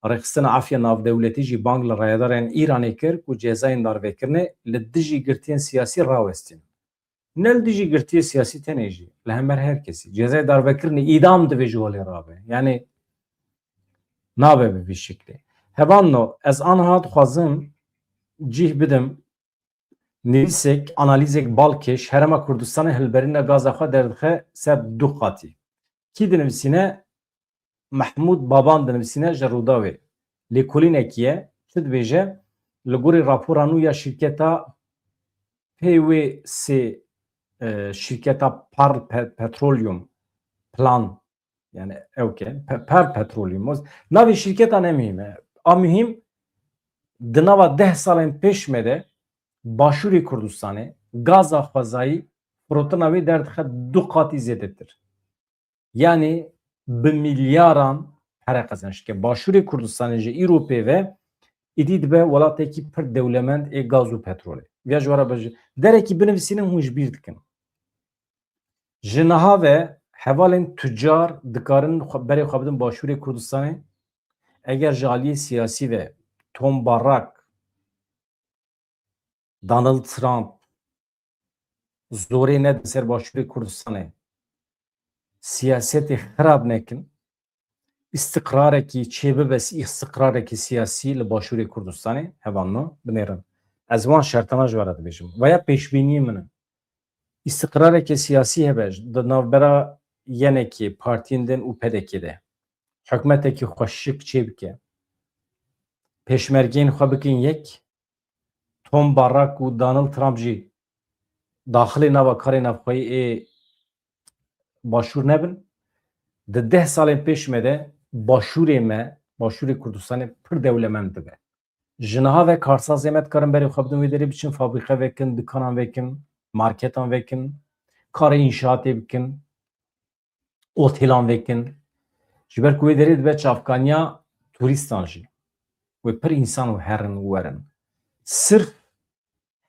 Rêxistina afiya navdewletî jî bang li rayedarên Îranê kir ku cezayên darvekirinê li dijî girtiyên siyasî rawestîn. Ne li dijî girtiyê siyasî tenê jî li hemer her kesî cezayê darvekirinê îdam dibe ji holê rabe. Yani nabe bi vî şeklê. Hevanno ez aniha dixwazim cih bidim nivîsek analîzek balkêş Herêma Kurdistanê hilberîna gaza xwe derdixe ser du qatî. Kî dinivîsîne Mehmûd Baban dinivîsîne ji Rûdawê. Lêkolînekî ye çi dibêje li gorî rapora nû ya şîrketa PwC şîrketa Pearl Petroleum Plan yani evke Pearl Petroleum navê şîrketa nemîhîm e. A mühim di nava 10 salên pêş me de Başûrê Kurdistanê gaza xwezayî firotina wê derdixe du qatî zêdetir. Yani bi milyaran here qezenşike Başûrê Kurdistanê ji Îropê ve îdî dibe welatekî pir dewlemend ê gaz û petrolê. Ya ji were be derekî binivîsînin hûn ji bîr dikin. Ji niha ve hevalên tüccar dikarin berê xwe bidin Başûrê Kurdistanê eger ji aliyê siyasî ve Tom Barrak, Donald Trump zorê nedin ser Başûrê Kurdistanê siyasetê xirab nekin istiqrarekî çêbibe istiqrarekî siyasî li Başûrê Kurdistanê hevanno binêrin. Ez wan şertana ji were dibêjim. Veya pêşbîniyê min e. İstiqrarekî siyasî hebe di navbera yenekê partiyên din û pedekê de. Hikûmetekî xweşik çê bike. Pêşmergeyên xwe bikin yek Tom Barrak û Donald Trump jî daxilê nava karê navxweyî ê başûr nebin. Di 10 salên pêş me de Başûrê me Başûrê Kurdistanê pir dewlemend dibe. Ji niha ve karsazê me dikarin berê xwe bidin wê derê biçin fabrîxe vekin, dikanan vekin, marketan vekin, karê înşaatê bikin, otêlan vekin. Ji ber ku wê derê dibe çavkaniya turîstan jî. Wê pir însan û herin û werin. Sirf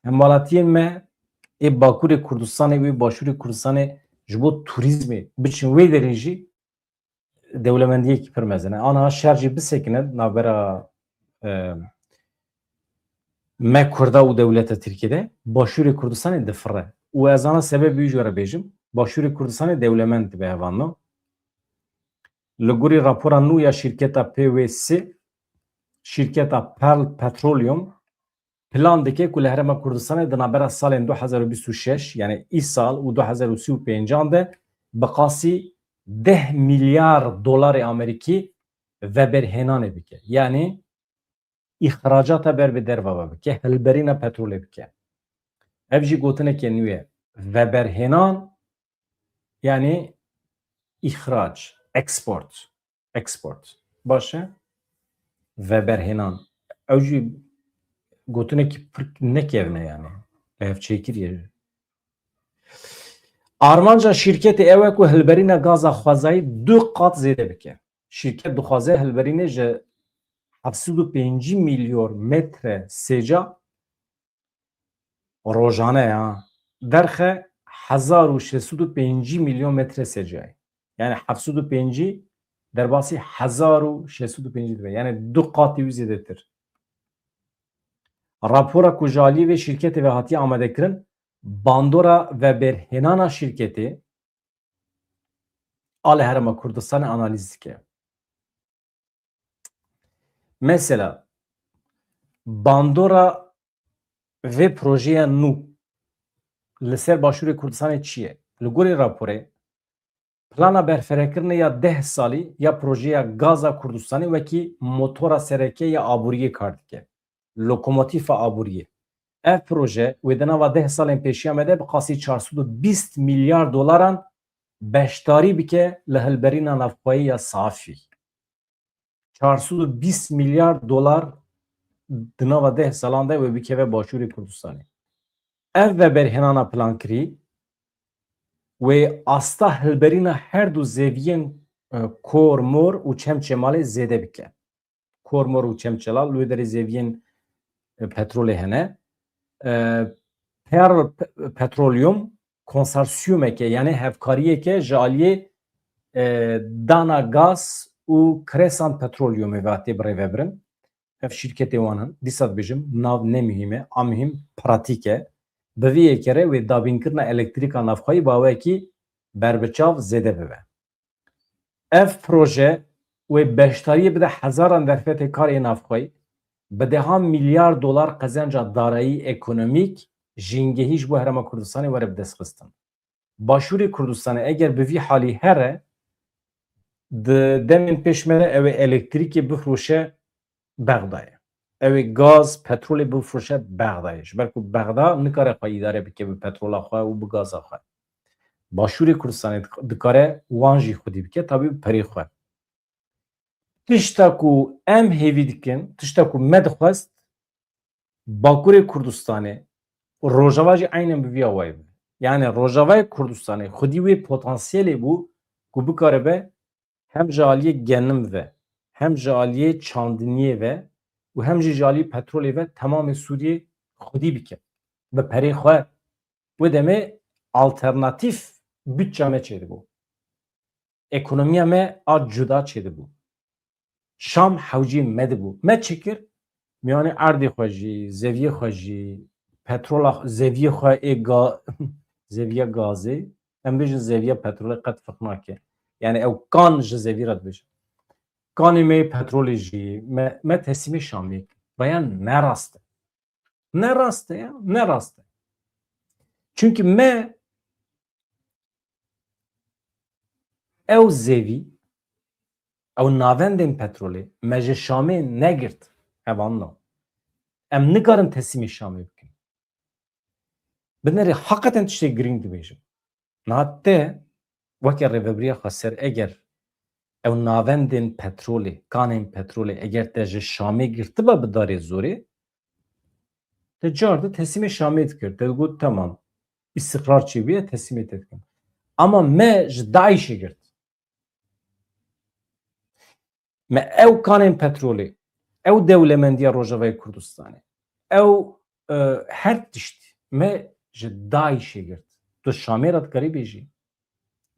hemalatiyên me ê Bakurê Kurdistanê wê Başûrê Kurdistanê ji bo turîzmê biçin wê derê jî dewlemendiyekî pir mezin e. Aniha şer jî bisekine navbera me Kurda û dewleta Tirkiyeyê Başûrê Kurdistanê difire. û ez ana sebebê wî jî were bêjim Başûrê Kurdistanê dewlemend dibe hevanno. Li gorî rapora nû ya şîrketa PwC şîrketa Pearl Petroleum plan dike ku li Herêma Kurdistanê di navbera salên 2026 yani îsal û 2035 de bi qasî 10 milyar dolarê Amerîkî veberhênanê bike. Yani îxracata ber bi derve bike, hilberîna petrolê bike. Ev jî gotinekê nû ye. Veberhênan yani îxrac, export. Baş e? Veberhênan. Ew jî gotinekî pir nekevne yani. Ev çêkiriye. Armanca şîrketê ew e ku hilberîna gaza xwezayî 2 qat zêde bike. şirket dixwaze hilberînê ji 705 milyon metre sêca rojane ya derxe 1605 milyon metre secayê. Yani 705 derbasî 1605 dibe. Yani du qatî wî zêdetir. Rapora ku ji aliyê vê şirketê ve hatiye amadekirin, bandora veberhênana şirketê a li Herêma Kurdistanê analiz dike. Mesela bandora vê projeya nû li ser Başûrê Kurdistanê çi ye? Li gorî raporê plana berfirehkirinê ya 10 salî ya projeya gaza Kurdistanê wekî motora sereke ya aboriyê kar dike. Lokomotîfa aboriyê. Ev proje wê di nava 10 salên pêşiya me de bi qasî 420 milyar dolaran beşdarî bike li hilberîna navxweyî ya safî. 420 milyar dolar di nava 10 salan de wê bikeve Başûrê Kurdistanê. Ev veberhênana plankirî wê asta hilberîna her du zêviyên Kormor û Çemçemalê zêde bike. Kormor û Çemçelal li wê derê zêviyên petrolê hene. Petrolyum konsorsiyumeke yani hevkariyeke ji aliyê dana gaz û kresan petrolyumê ve hatê birêvebirin. Ev şirketê wan in. Dîsa dibêjim nav ne mühim e, a mühim pratik e. Bi vê yekere wê dabînkirina elektrîka navxweyî bawekî berbiçav zêde bibe. Ev proje wê beşdariyê bide hezaran derfetê karê navxweyî bi deha milyar dolar qezenca darayî ekonomîk jîngehî ji bo Herêma Kurdistanê were bi destxistin. Başûrê Kurdistanê eger bi vî halî here di demên pêş me re ew ê elektrîkê bifroşe Bexdayê. Ew ê gaz, petrolê bifroşe Bexdayê. Ji ber ku Bexda nikare xwe îdare bike bi petrola xwe û bi gaza xwe. Başûrê Kurdistanê dikare wan jî xwedî bike tabî bi perê xwe. Tişta ku em hêvî dikin, tişta ku me dixwest Bakurê Kurdistanê rojava jî aynen bi vîya wayê be. Yani Rojavayê Kurdistanê xwedî wê potansiyelê bû ku bikaribe hem ji aliyê genim ve hem ji aliyê çandiniyê ve û hem jî ji aliyê petrolê ve temamê Sûriyê xwedî bike. Bi perê xwe wê demê alternatîf bütçe me çêdibû. Ekonomiya me a cuda çêdibû. Şam hewcî me dibû. Me çi kir? Miyanê erdê xwe jî, zeviyê xwe jî, petrola zeviyê xwe ê zeviya gazê, em bêjin zeviya petrolê qet firq nake. Yani ew kan ji zevî re dibêjin. Kanê me petrolê jî me teslîmê Şamê beyan ne rast e. Ne rast e ya, ne rast e. Çünkü me ew zevî ew navendên petrolê me ji Şamê negirt. Evan em nikarin teslîmê Şamê bikin. Binêrê heqeten tiştê girîng dibêjim. Niha te weke rêveberiya xwe ser eger ew navendên petrolê, kanên petrolê eger te ji Şamê girtibe bi darê zorê te car de teslîmê Şamê dikir. Te got tamam. İstikrar çêbûye teslîmê te dikim. Ama me ji Daişê girt. Me ew kanên petrolê, ew dewlemendiya Rojavayê Kurdistanê, ew her tişt me ji Daişê girt. Tu Şamê re dikarî bêjî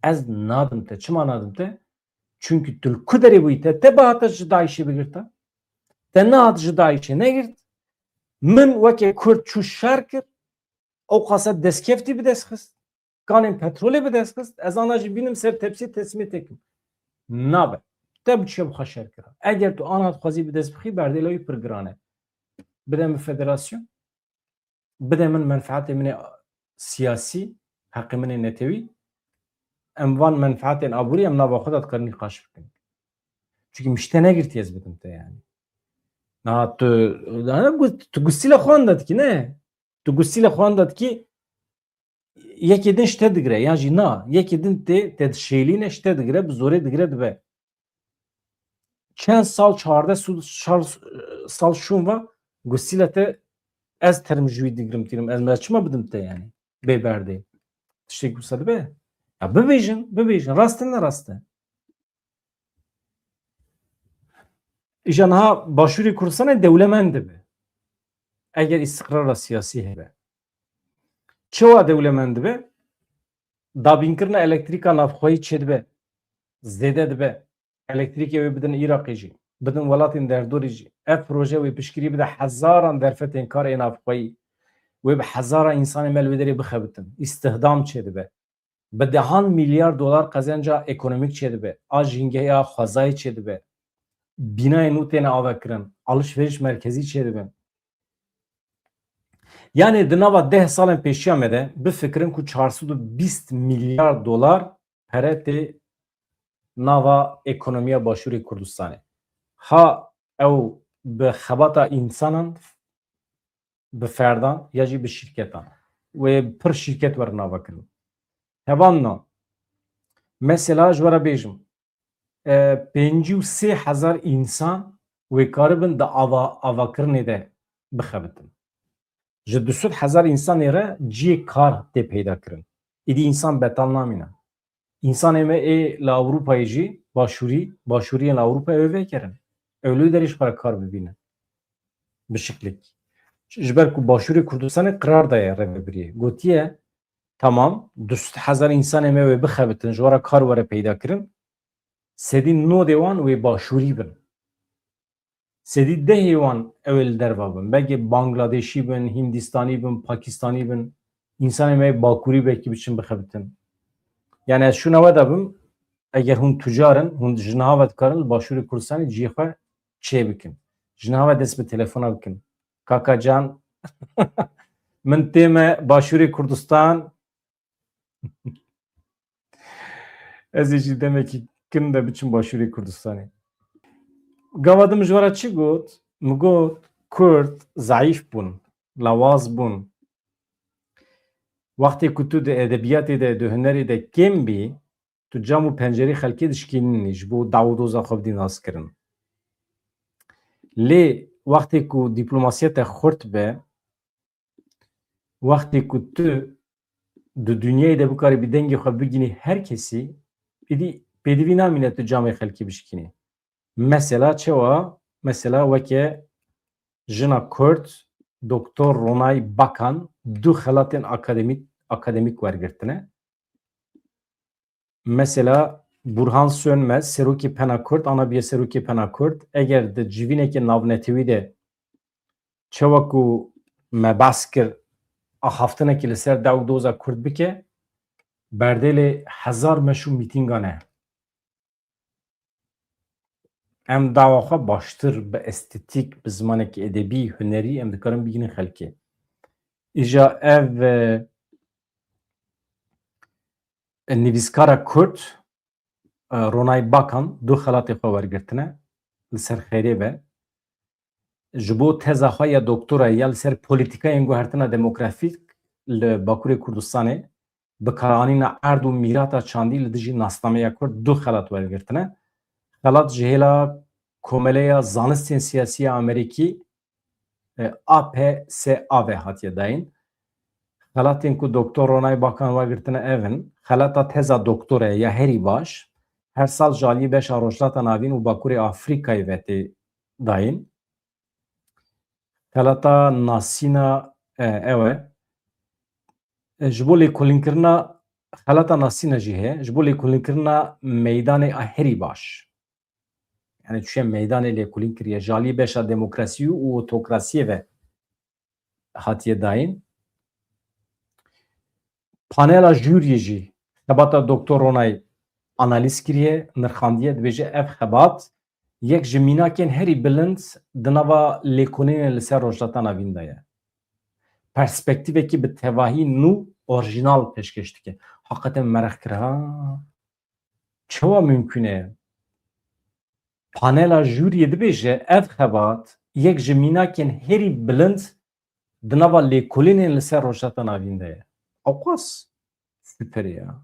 ez nadim te. Çima nadim te? Çünkü tu ku derê bûyî te bihata ji Daişê bigirta. Te nehat ji Daişê negirt. Min weke Kurd çû şer kir. Ew qase destkeftî bi dest xist. Kanên petrolê bi dest xist. Ez ana jî bînim ser tepsî teslîmê te kim. Nabe. Te biçûye bi xwe şer kira. Eger tu ana dixwazî bi dest bixî berdêla wî pir giran e. Bide min federasyon, bide min menfaetê min ê siyasî, heqê min ê netewî, em van menfaetên aborî em nava xwe de dikarin nîqaş bikin. Çünkü mişte negirtiye ez bidim te yani. Na tu gustîla xwan da dikî ne? Tu gustîla xwan da dikî yekê din şte digire yan jî na yekê din te dişêlîne şte digire bi zorê digire dibe. Çend sal çarde sal şûn va gustîla te ez terim ji wî digirim tîrim ez me çima bidim te yani bê berdê. Tiştê gusta dibe. Ya bibêjin rast e ne rast e. İja niha Başûrê Kurdistanê dewlemend dibe. Eger îstiqrara siyasî hebe. Çawa dewlemend dibe? Dabînkirina elektrîka navxweyî çêdibe. Zêde dibe. Elektrîkê wê bidin Iraqê jî. Bidin welatên derdorê jî. Ev proje wê piştgirî bide hezaran derfetên karê navxweyî. Wê bi hezaran însanê me li wê derê bixebitin. İstihdam çêdibe. Bi dehan milyar dolar qezenca ekonomîk çêdibe. A jîngeya xwezayê çêdibe. Bînayên nû têne avekirin. Alışveriş merkezî çêdibin. Yani di nava 10 salên pêşiya me de bifikirin ku 420 milyar dolar pere tê nava ekonomiya Başûrê Kurdistanê. Ha ew bi xebata însanan, bi ferdan ya jî bi şîrketan. Wê pir şîrket werin avekirin. Hevan na. Mesela ji we re bêjim 53,000 însan wê karibin di avakirinê de bixebitin. Ji 200,000 însanê re ciyê kar tê peyda kirin. Êdî însan betal namîne. Însanê me ê li Ewropayê jî başûriyên li Ewropayê wê vekirin. Ew li wê derê ji xwe re kar bibînin. Bi şiklekî. Ji ber ku Başûrê Kurdistanê qirar daye rêvebiriyê. Gotiye tamam 200,000 însanê me wê bixebitin ji we re kar were peyda kirin. Sedî nodê wan wê başûrî bin. Sedî dehê wan ew ê li derva bin. Belkî Bangladeşî bin, Hindistanî bin, Pakistanî bin. İnsanê me Bakurî belkî biçin bixebitin. Yani ez şû nava dabim eger hûn tucarin, hûn ji niha ve dikarin li Başûrê Kurdistanê ciyê xwe çê bikin. Ji niha ve dest bi telefona bikin. Kaka can min tê me Başûrê Kurdistan ez ê jî demekî kin de biçim Başûrê Kurdistanê. Gavadim ji we re çi got? Min got Kurd zayıf bûn, lawaz bûn. Wextê ku tu di edebiyatê de, di hunerê de kêm bî, tu cam û pencerê xelkê dişkînînî ji bo daw û doza xwe bidî naskirin. Lê wextê ku dîplomasiya te xurt be, wextê ku tu di dunyayê de bikarî bi dengê xwe bigînî her kesî, êdî pêdivî namîne tu camê xelkî bişkînî. Mesela çawa? Mesela weke jina Kurd Doktor Ronay Bakan du xelatên akademîk wergirtine. Mesela Burhan Sönmez Serokê Pena Kurd, anabiye Serokê Pena Kurd, eger di civînekê navnetewî de çawa ku me behs kir a haftinekê li ser daw doza Kurd bike, berdê lê 1000 meşûm mîtîngan e. Em dawa xwe baştir bi estêtîk, bi zimanekî edebî, hunerî em dikarin bigînin xelkê. Îja ev nivîskara Kurd Ronay Bakan du xelatê xwe wergirtine li ser xêrê be. Ji bo teza xwe ya doktorayê ya li ser polîtîkayên guhertina demografîk li Bakurê Kurdistanê bi karanîna erd û mîrata çandî li dijî nasnameya Kurd du xelat wergirtine. Xelat ji hêla Komeleya Zanistên Siyasî ya Amerîkî APSA ve hatiye dayîn. Xelatên ku Doktor Ronay Bakan wergirtine ev in. Xelata teza doktorayê ya herî baş her sal ji aliyê beşa Rojhilata Navîn û Bakurê Afrikayê ve tê dayîn. Xelata nasîna ew e ji bo lêkolînkirina xelata nasîna jî heye ji bo lêkolînkirina meydanê a herî baş. Yani çûye meydanê lêkolîn kiriye ji aliyê beşa demokrasî û otokrasiyê ve hatiye dayîn. Panela jûriyê jî xebata Doktor Ronay analîz kiriye, nirxandiye dibêje ev xebat yek ji mînakên herî bilind di nava lêkolînê li ser Rojhilata Navîn de ye. Perspektîvekî bi tevahî nû orjînal pêşkêş dike. Heqetin merex kir ha. Çawa mümkün e? Panela jûriyê dibêje ev xebat yek ji mînakên herî bilind di nava lêkolînên li ser Rojhilata Navîn de ye. Awqas süper ya.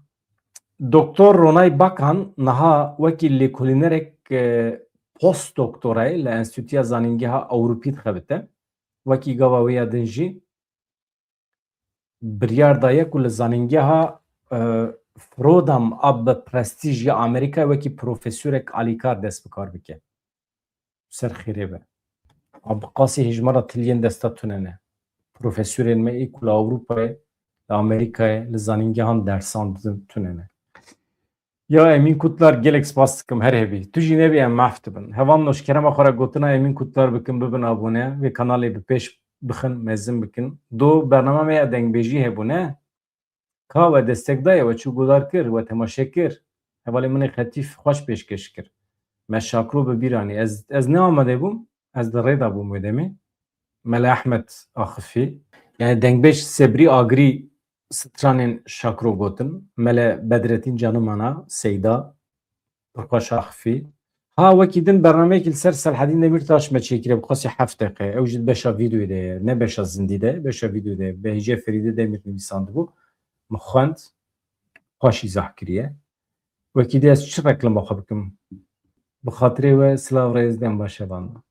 Doktor Ronay Bakan niha wekî lêkolînerek post doktorayê li Enstitûya Zanîngeha Ewropî dixebite. Wekî gava wê ya din jî biryar daye ku li zanîngeha Frodham a bi prestîj ya Amerîkayê wekî profesörek alîkar dest bi kar bike. ser xêrê be. Abi qasî hejmara tiliyên desta tunene. Profesörên me êk li Avrupayê, li Amerîkayê, li zanîngehan dersan didin tunene. Ya Emin Kutlar gelek spas dikim her hebî. Tu jî nebî em mahv dibin. Hevan noşkerema xwe re gotina Emin Kutlar bikin bibin abone vê kanalê bi pêş bixin mezin bikin. Do bername me ya dengbêjî hebûne. Ka we destek daye we çû godar kir we temaşe kir. Hevalê min ê xetîf xweş pêşkeş kir. Me şakro bi bîranî. Ez ne amade bûm. Ez di rêda bûm wê demê. Mele Ahmet Axifî. Yani dengbêj Sebrî Agrî stranên şakro gotin. Mele Bedretîn Canımana, Seyda, Purxaş Axifî. Ha wekî din bernameyekî li ser Selhedîn Demirtaş me çêkire bi qasî 7 deqe. Ew jî beşa vîdyoyê de ye. Ne beşa zindî de, beşa vîdyoyê de. Behîce Ferîde Demirnivîsan dibû. Min xwend. Xweş îzah kiriye. Wekî de ez çi reklama xwe bikim? Bi xatirê we silav rêz dem baş evan.